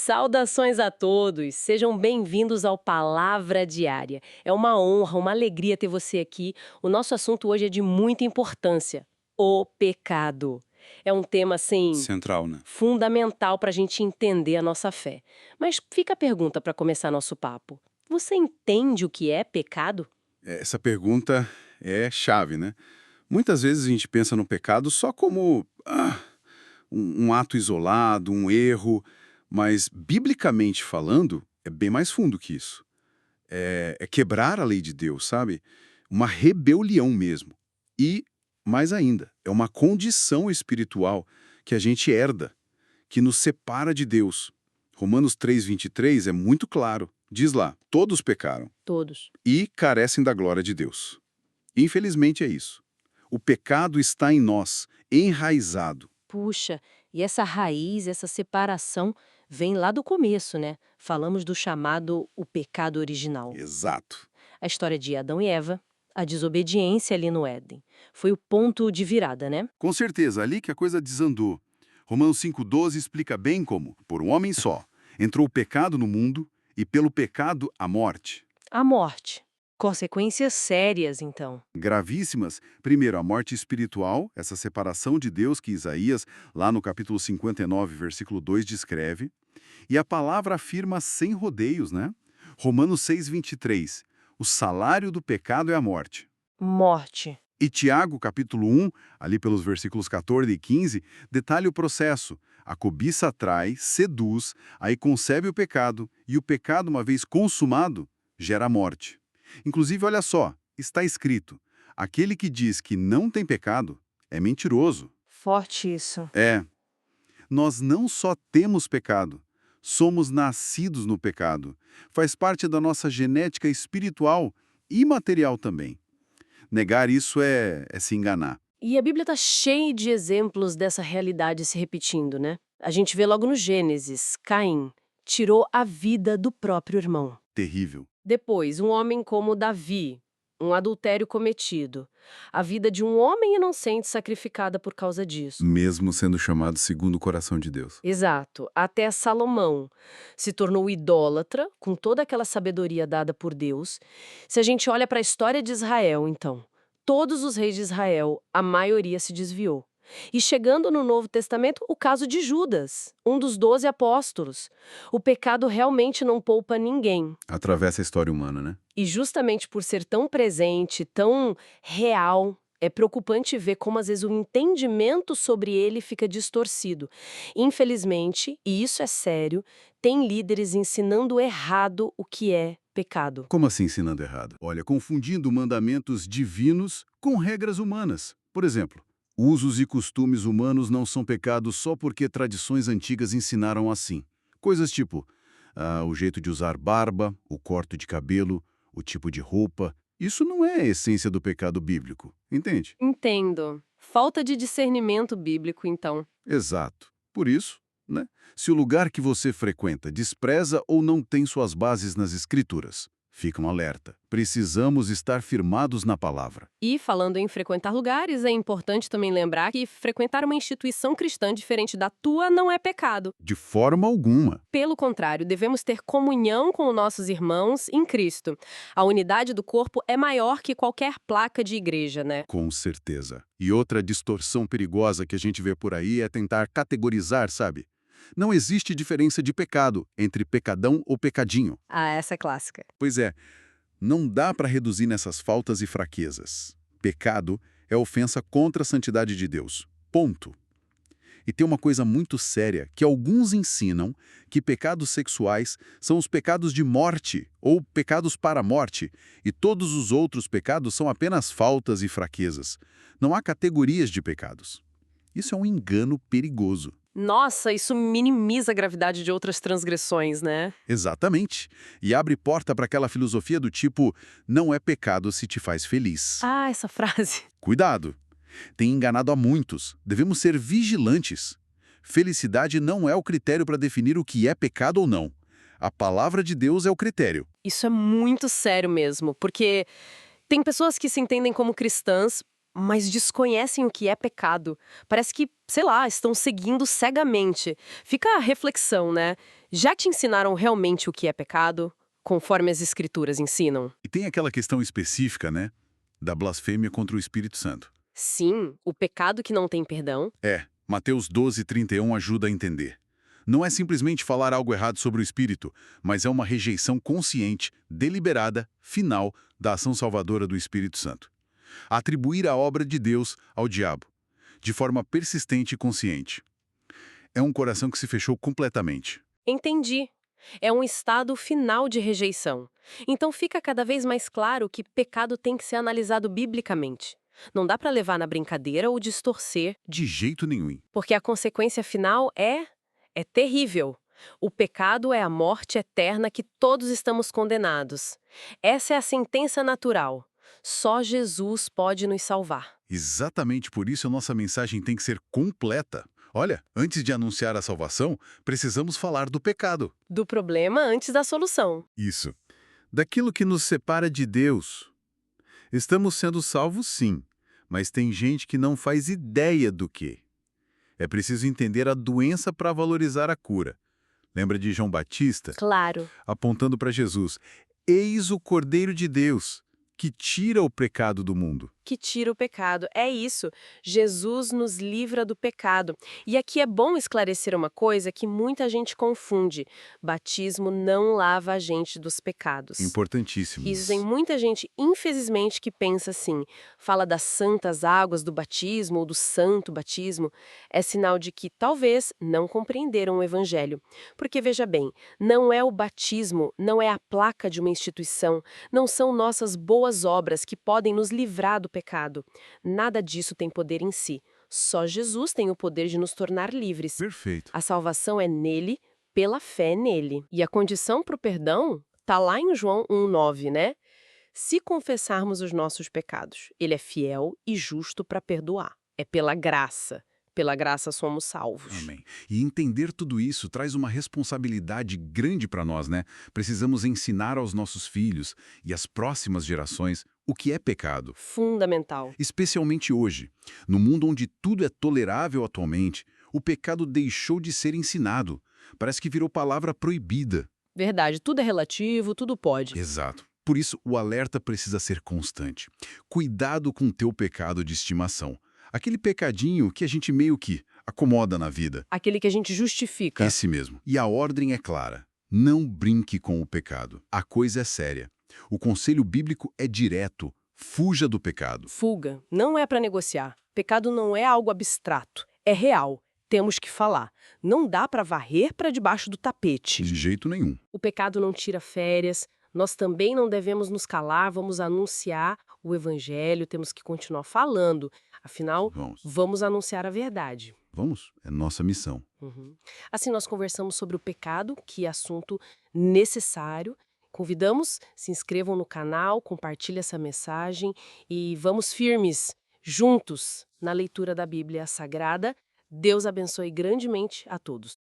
Saudações a todos, sejam bem-vindos ao Palavra Diária. É uma honra, uma alegria ter você aqui. O nosso assunto hoje é de muita importância: o pecado. É um tema, assim, Central, né? fundamental para a gente entender a nossa fé. Mas fica a pergunta para começar nosso papo: você entende o que é pecado? Essa pergunta é chave, né? Muitas vezes a gente pensa no pecado só como um ato isolado, um erro, mas biblicamente falando, é bem mais fundo que isso. É quebrar a lei de Deus, sabe? Uma rebelião mesmo. E, mais ainda, é uma condição espiritual que a gente herda, que nos separa de Deus. Romanos 3:23 é muito claro. Diz lá: todos pecaram Todos. e carecem da glória de Deus. Infelizmente é isso. O pecado está em nós, enraizado. Puxa, e essa raiz, essa separação vem lá do começo, né? Falamos do chamado o pecado original. Exato. A história de Adão e Eva, a desobediência ali no Éden. Foi o ponto de virada, né? Com certeza, ali que a coisa desandou. Romanos 5,12 explica bem como, por um homem só, entrou o pecado no mundo e pelo pecado a morte. A morte. Consequências sérias, então. Gravíssimas. Primeiro, a morte espiritual, essa separação de Deus que Isaías, lá no capítulo 59, versículo 2, descreve. E a palavra afirma sem rodeios, né? Romanos 6,23. O salário do pecado é a morte. Morte. E Tiago, capítulo 1, ali pelos versículos 14 e 15, detalha o processo. A cobiça atrai, seduz, aí concebe o pecado, e o pecado, uma vez consumado, gera a morte. Inclusive, olha só, está escrito: aquele que diz que não tem pecado é mentiroso. Forte isso. É, nós não só temos pecado, somos nascidos no pecado. Faz parte da nossa genética espiritual e material também. Negar isso é se enganar. E a Bíblia está cheia de exemplos dessa realidade se repetindo, né? A gente vê logo no Gênesis, Caim tirou a vida do próprio irmão. Terrível. Depois, um homem como Davi, um adultério cometido. A vida de um homem inocente sacrificada por causa disso. Mesmo sendo chamado segundo o coração de Deus. Exato. Até Salomão se tornou idólatra, com toda aquela sabedoria dada por Deus. Se a gente olha para a história de Israel, então, todos os reis de Israel, a maioria se desviou. E chegando no Novo Testamento, o caso de Judas, um dos 12 apóstolos. O pecado realmente não poupa ninguém. Atravessa a história humana, né? E justamente por ser tão presente, tão real, é preocupante ver como às vezes o entendimento sobre ele fica distorcido. Infelizmente, e isso é sério, tem líderes ensinando errado o que é pecado. Como assim ensinando errado? Olha, confundindo mandamentos divinos com regras humanas. Por exemplo, usos e costumes humanos não são pecados só porque tradições antigas ensinaram assim. Coisas tipo o jeito de usar barba, o corte de cabelo, o tipo de roupa. Isso não é a essência do pecado bíblico, entende? Entendo. Falta de discernimento bíblico, então. Exato. Por isso, né, se o lugar que você frequenta despreza ou não tem suas bases nas escrituras, fica um alerta. Precisamos estar firmados na palavra. E, falando em frequentar lugares, é importante também lembrar que frequentar uma instituição cristã diferente da tua não é pecado. De forma alguma. Pelo contrário, devemos ter comunhão com os nossos irmãos em Cristo. A unidade do corpo é maior que qualquer placa de igreja, né? Com certeza. E outra distorção perigosa que a gente vê por aí é tentar categorizar, sabe? Não existe diferença de pecado entre pecadão ou pecadinho. Ah, essa é clássica. Pois é, não dá para reduzir nessas faltas e fraquezas. Pecado é ofensa contra a santidade de Deus. Ponto. E tem uma coisa muito séria, que alguns ensinam que pecados sexuais são os pecados de morte ou pecados para a morte, e todos os outros pecados são apenas faltas e fraquezas. Não há categorias de pecados. Isso é um engano perigoso. Nossa, isso minimiza a gravidade de outras transgressões, né? Exatamente. E abre porta para aquela filosofia do tipo, não é pecado se te faz feliz. Ah, essa frase. Cuidado! Tem enganado a muitos. Devemos ser vigilantes. Felicidade não é o critério para definir o que é pecado ou não. A palavra de Deus é o critério. Isso é muito sério mesmo, porque tem pessoas que se entendem como cristãs, mas desconhecem o que é pecado. Parece que, sei lá, estão seguindo cegamente. Fica a reflexão, né? Já te ensinaram realmente o que é pecado, conforme as escrituras ensinam? E tem aquela questão específica, né, da blasfêmia contra o Espírito Santo. Sim, o pecado que não tem perdão. Mateus 12:31 ajuda a entender. Não é simplesmente falar algo errado sobre o Espírito, mas é uma rejeição consciente, deliberada, final, da ação salvadora do Espírito Santo. Atribuir a obra de Deus ao diabo, de forma persistente e consciente. É um coração que se fechou completamente. Entendi. É um estado final de rejeição. Então fica cada vez mais claro que pecado tem que ser analisado biblicamente. Não dá para levar na brincadeira ou distorcer, De jeito nenhum. porque a consequência final é terrível. O pecado é a morte eterna que todos estamos condenados. Essa é a sentença natural. Só Jesus pode nos salvar. Exatamente por isso a nossa mensagem tem que ser completa. Olha, antes de anunciar a salvação, precisamos falar do pecado. Do problema antes da solução. Isso. Daquilo que nos separa de Deus. Estamos sendo salvos, sim, mas tem gente que não faz ideia do que. É preciso entender a doença para valorizar a cura. Lembra de João Batista? Claro. Apontando para Jesus. Eis o Cordeiro de Deus, que tira o pecado do mundo. Que tira o pecado. É isso. Jesus nos livra do pecado. E aqui é bom esclarecer uma coisa que muita gente confunde. Batismo não lava a gente dos pecados. Importantíssimo. Isso tem muita gente, infelizmente, que pensa assim. Fala das santas águas do batismo ou do santo batismo. É sinal de que talvez não compreenderam o evangelho. Porque, veja bem, não é o batismo, não é a placa de uma instituição, não são nossas boas obras que podem nos livrar do pecado. Nada disso tem poder em si. Só Jesus tem o poder de nos tornar livres. Perfeito. A salvação é nele, pela fé nele. E a condição para o perdão está lá em João 1,9, né? Se confessarmos os nossos pecados, ele é fiel e justo para perdoar. É pela graça. Pela graça somos salvos. Amém. E entender tudo isso traz uma responsabilidade grande para nós, né? Precisamos ensinar aos nossos filhos e às próximas gerações o que é pecado. Fundamental. Especialmente hoje, no mundo onde tudo é tolerável atualmente, o pecado deixou de ser ensinado. Parece que virou palavra proibida. Verdade, tudo é relativo, tudo pode. Exato. Por isso, o alerta precisa ser constante. Cuidado com o teu pecado de estimação. Aquele pecadinho que a gente meio que acomoda na vida. Aquele que a gente justifica. Esse mesmo. E a ordem é clara. Não brinque com o pecado. A coisa é séria. O conselho bíblico é direto. Fuja do pecado. Fuga. Não é para negociar. Pecado não é algo abstrato. É real. Temos que falar. Não dá para varrer para debaixo do tapete. De jeito nenhum. O pecado não tira férias. Nós também não devemos nos calar. Vamos anunciar o evangelho. Temos que continuar falando. Afinal, vamos anunciar a verdade. Vamos. É nossa missão. Assim, nós conversamos sobre o pecado, que é assunto necessário. Convidamos, se inscrevam no canal, compartilhem essa mensagem e vamos firmes, juntos, na leitura da Bíblia Sagrada. Deus abençoe grandemente a todos.